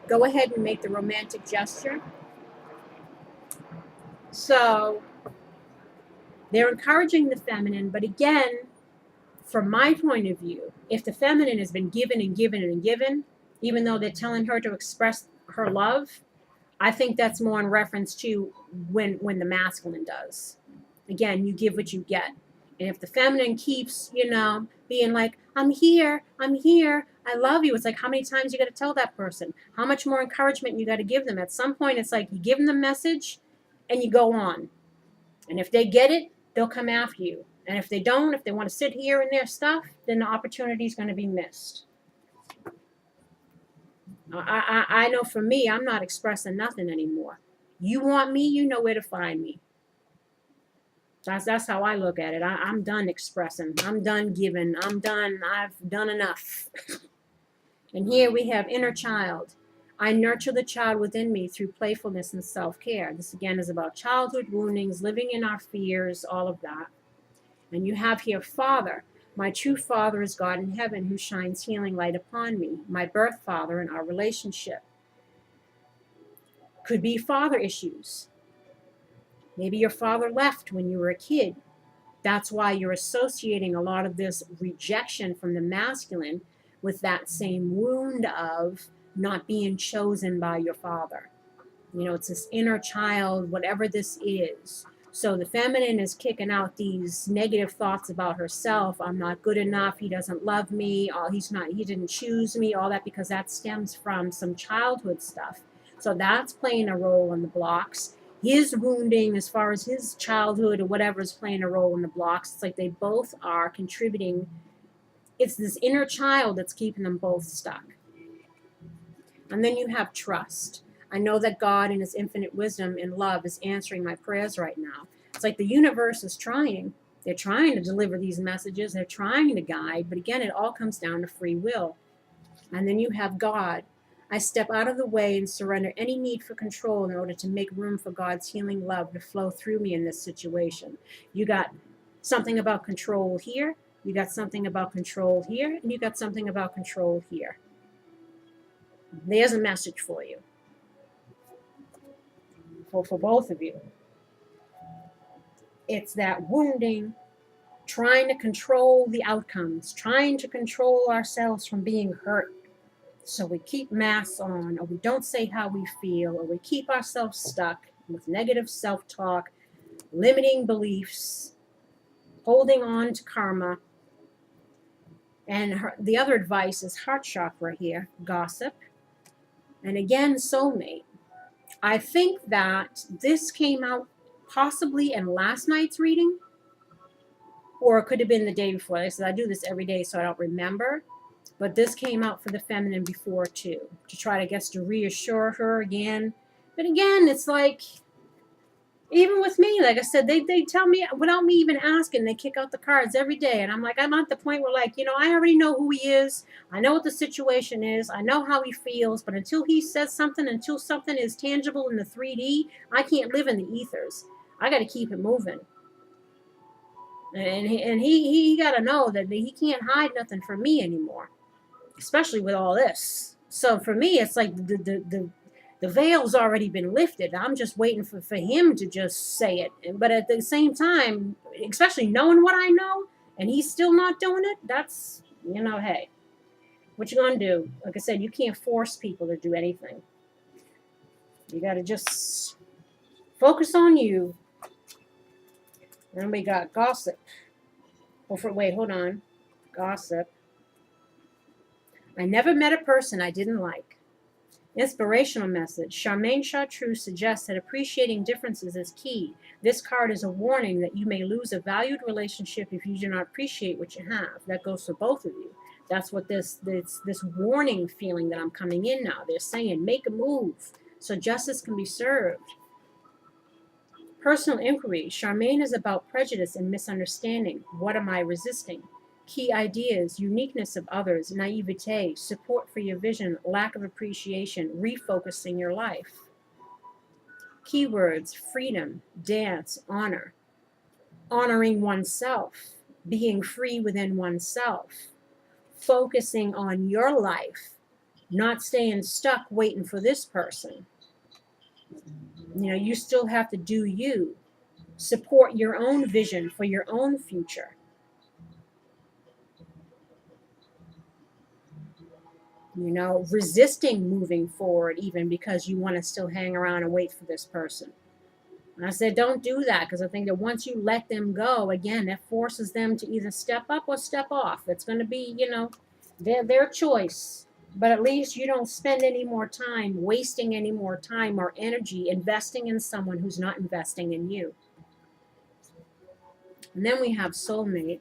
Go ahead and make the romantic gesture. So they're encouraging the feminine, but again, from my point of view, if the feminine has been given and given and given, even though they're telling her to express her love, I think that's more in reference to when the masculine does. Again, you give what you get. And if the feminine keeps, you know, being like, I'm here, I love you. It's like, how many times you got to tell that person? How much more encouragement you got to give them? At some point, it's like you give them the message and you go on. And if they get it, they'll come after you. And if they don't, if they want to sit here in their stuff, then the opportunity is going to be missed. I know for me, I'm not expressing nothing anymore. You want me, you know where to find me. That's how I look at it. I'm done expressing. I'm done giving. I'm done. I've done enough. And here we have inner child. I nurture the child within me through playfulness and self-care. This again is about childhood woundings, living in our fears, all of that. And you have here Father. My true Father is God in heaven, who shines healing light upon me. My birth father in our relationship. Could be father issues. Maybe your father left when you were a kid. That's why you're associating a lot of this rejection from the masculine with that same wound of not being chosen by your father. You know, it's this inner child, whatever this is. So the feminine is kicking out these negative thoughts about herself. I'm not good enough. He doesn't love me. He didn't choose me, all that, because that stems from some childhood stuff. So that's playing a role in the blocks. His wounding, as far as his childhood or whatever, is playing a role in the blocks. It's like they both are contributing. It's this inner child that's keeping them both stuck. And then you have trust. I know that God in his infinite wisdom and love is answering my prayers right now. It's like the universe is trying. They're trying to deliver these messages. They're trying to guide. But again, it all comes down to free will. And then you have God. I step out of the way and surrender any need for control in order to make room for God's healing love to flow through me in this situation. You got something about control here. You got something about control here. And you got something about control here. There's a message for you. For both of you. It's that wounding, trying to control the outcomes, trying to control ourselves from being hurt. So we keep masks on, or we don't say how we feel, or we keep ourselves stuck with negative self-talk, limiting beliefs, holding on to karma. And the other advice is heart chakra here, gossip. And again, soulmate. I think that this came out possibly in last night's reading, or it could have been the day before. Like I said, I do this every day, so I don't remember. But this came out for the feminine before, too, to try to, I guess, to reassure her again. But again, it's like, even with me, like I said, they tell me, without me even asking, they kick out the cards every day. And I'm like, I'm at the point where, like, you know, I already know who he is. I know what the situation is. I know how he feels. But until he says something, until something is tangible in the 3D, I can't live in the ethers. I got to keep it moving. And he got to know that he can't hide nothing from me anymore, especially with all this. So for me, it's like the veil's already been lifted. I'm just waiting for him to just say it. But at the same time, especially knowing what I know, and he's still not doing it, that's, you know, hey, what you gonna do? Like I said, you can't force people to do anything. You got to just focus on you. Then we got gossip. Wait, hold on. Gossip. I never met a person I didn't like. Inspirational message. Charmaine Chartreuse suggests that appreciating differences is key. This card is a warning that you may lose a valued relationship if you do not appreciate what you have. That goes for both of you. That's what this warning feeling that I'm coming in now. They're saying, make a move so justice can be served. Personal inquiry. Charmaine is about prejudice and misunderstanding. What am I resisting? Key ideas, uniqueness of others, naivete, support for your vision, lack of appreciation, refocusing your life. Keywords, freedom, dance, honor, honoring oneself, being free within oneself, focusing on your life, not staying stuck waiting for this person. You know, you still have to do you. Support your own vision for your own future. You know, resisting moving forward even because you want to still hang around and wait for this person. And I said, don't do that, because I think that once you let them go, again, that forces them to either step up or step off. It's going to be, you know, their choice. But at least you don't spend any more time wasting any more time or energy investing in someone who's not investing in you. And then we have soulmate.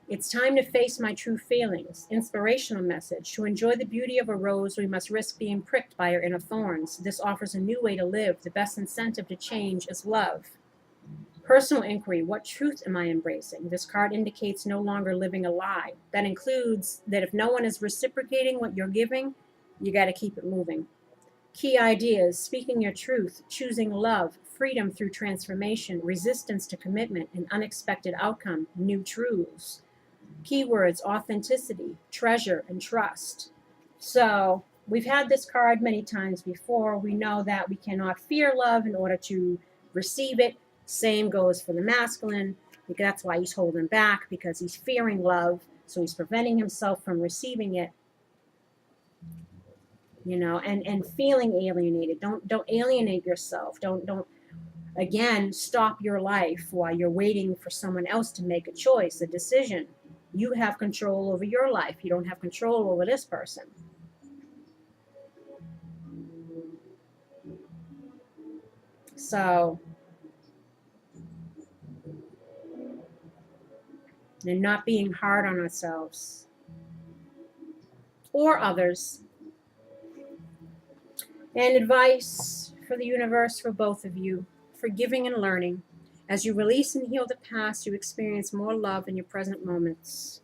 It's time to face my true feelings. Inspirational message. To enjoy the beauty of a rose, we must risk being pricked by her inner thorns. This offers a new way to live. The best incentive to change is love. Personal inquiry. What truth am I embracing? This card indicates no longer living a lie. That includes that if no one is reciprocating what you're giving, you got to keep it moving. Key ideas. Speaking your truth, choosing love, freedom through transformation, resistance to commitment, an unexpected outcome, new truths. Keywords, authenticity, treasure, and trust. So we've had this card many times before. We know that we cannot fear love in order to receive it. Same goes for the masculine. That's why he's holding back, because he's fearing love. So he's preventing himself from receiving it. You know, and feeling alienated. Don't alienate yourself. Don't again stop your life while you're waiting for someone else to make a choice, a decision. You have control over your life. You don't have control over this person. So, and not being hard on ourselves or others. And advice for the universe for both of you: forgiving and learning. As you release and heal the past, you experience more love in your present moments.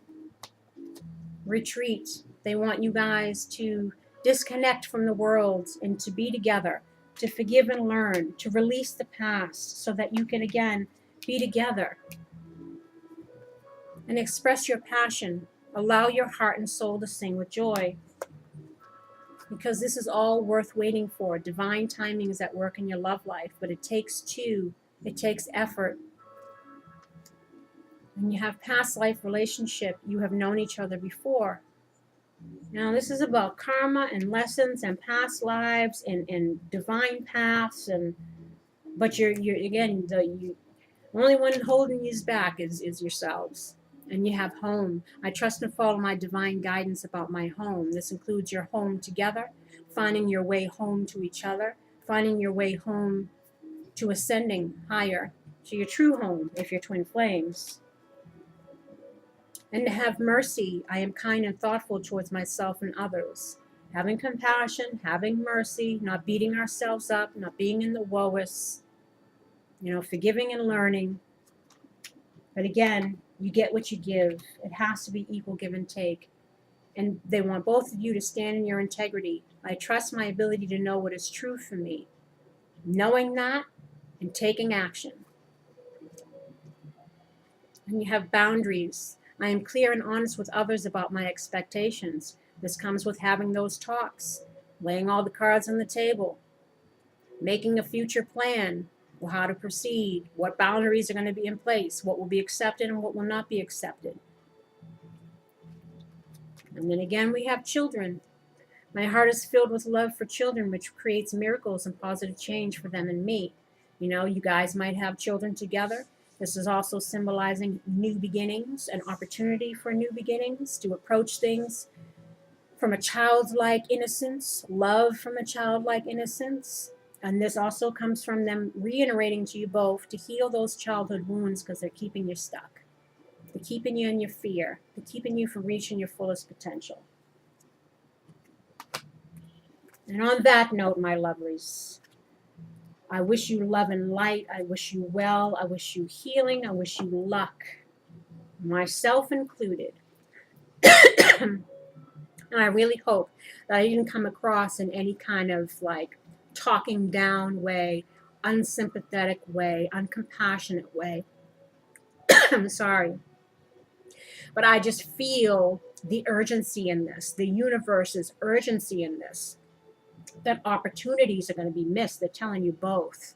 Retreat. They want you guys to disconnect from the world and to be together, to forgive and learn, to release the past so that you can again be together and express your passion. Allow your heart and soul to sing with joy, because this is all worth waiting for. Divine timing is at work in your love life, but it takes two. It takes effort. And you have past life relationship. You have known each other before. Now this is about karma and lessons and past lives and divine paths. But you're again, the only one holding you back is yourselves. And you have home. I trust and follow my divine guidance about my home. This includes your home together, finding your way home to each other, finding your way home to ascending higher to your true home if you're twin flames. And to have mercy. I am kind and thoughtful towards myself and others. Having compassion, having mercy, not beating ourselves up, not being in the woe-is, you know, forgiving and learning. But again, you get what you give. It has to be equal give and take. And they want both of you to stand in your integrity. I trust my ability to know what is true for me. Knowing that and taking action. And you have boundaries. I am clear and honest with others about my expectations. This comes with having those talks, laying all the cards on the table, making a future plan, how to proceed, what boundaries are going to be in place, what will be accepted and what will not be accepted. And then again, we have children. My heart is filled with love for children, which creates miracles and positive change for them and me. You know, you guys might have children together. This is also symbolizing new beginnings, an opportunity for new beginnings, to approach things from a childlike innocence, love from a childlike innocence. And this also comes from them reiterating to you both to heal those childhood wounds, because they're keeping you stuck. They're keeping you in your fear. They're keeping you from reaching your fullest potential. And on that note, my lovelies, I wish you love and light. I wish you well. I wish you healing. I wish you luck, myself included. And I really hope that I didn't come across in any kind of like talking down way, unsympathetic way, uncompassionate way. I'm sorry. But I just feel the urgency in this, the universe's urgency in this, that opportunities are going to be missed. They're telling you both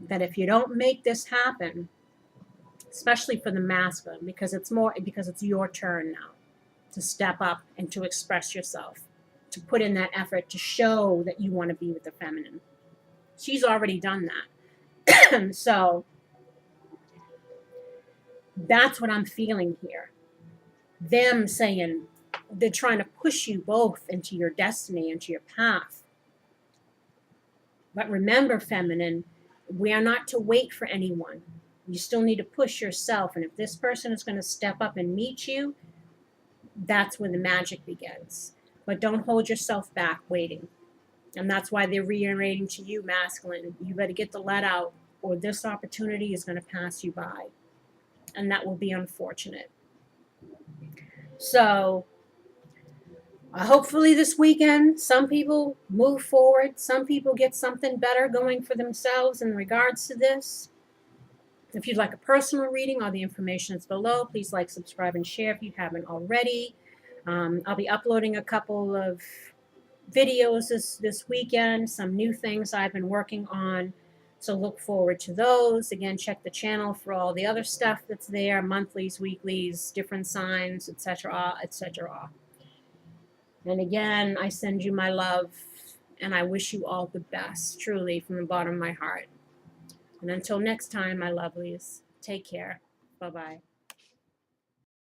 that if you don't make this happen, especially for the masculine, because it's your turn now to step up and to express yourself, to put in that effort to show that you want to be with the feminine. She's already done that. So that's what I'm feeling here. Them saying they're trying to push you both into your destiny, into your path. But remember, feminine, we are not to wait for anyone. You still need to push yourself. And if this person is going to step up and meet you, that's when the magic begins. But don't hold yourself back waiting. And that's why they're reiterating to you, masculine, you better get the let out, or this opportunity is going to pass you by. And that will be unfortunate. So hopefully this weekend, some people move forward. Some people get something better going for themselves in regards to this. If you'd like a personal reading, all the information is below. Please like, subscribe, and share if you haven't already. I'll be uploading a couple of videos this weekend, some new things I've been working on. So look forward to those. Again, check the channel for all the other stuff that's there, monthlies, weeklies, different signs, etc., etc. And again, I send you my love, and I wish you all the best, truly, from the bottom of my heart. And until next time, my lovelies, take care. Bye-bye.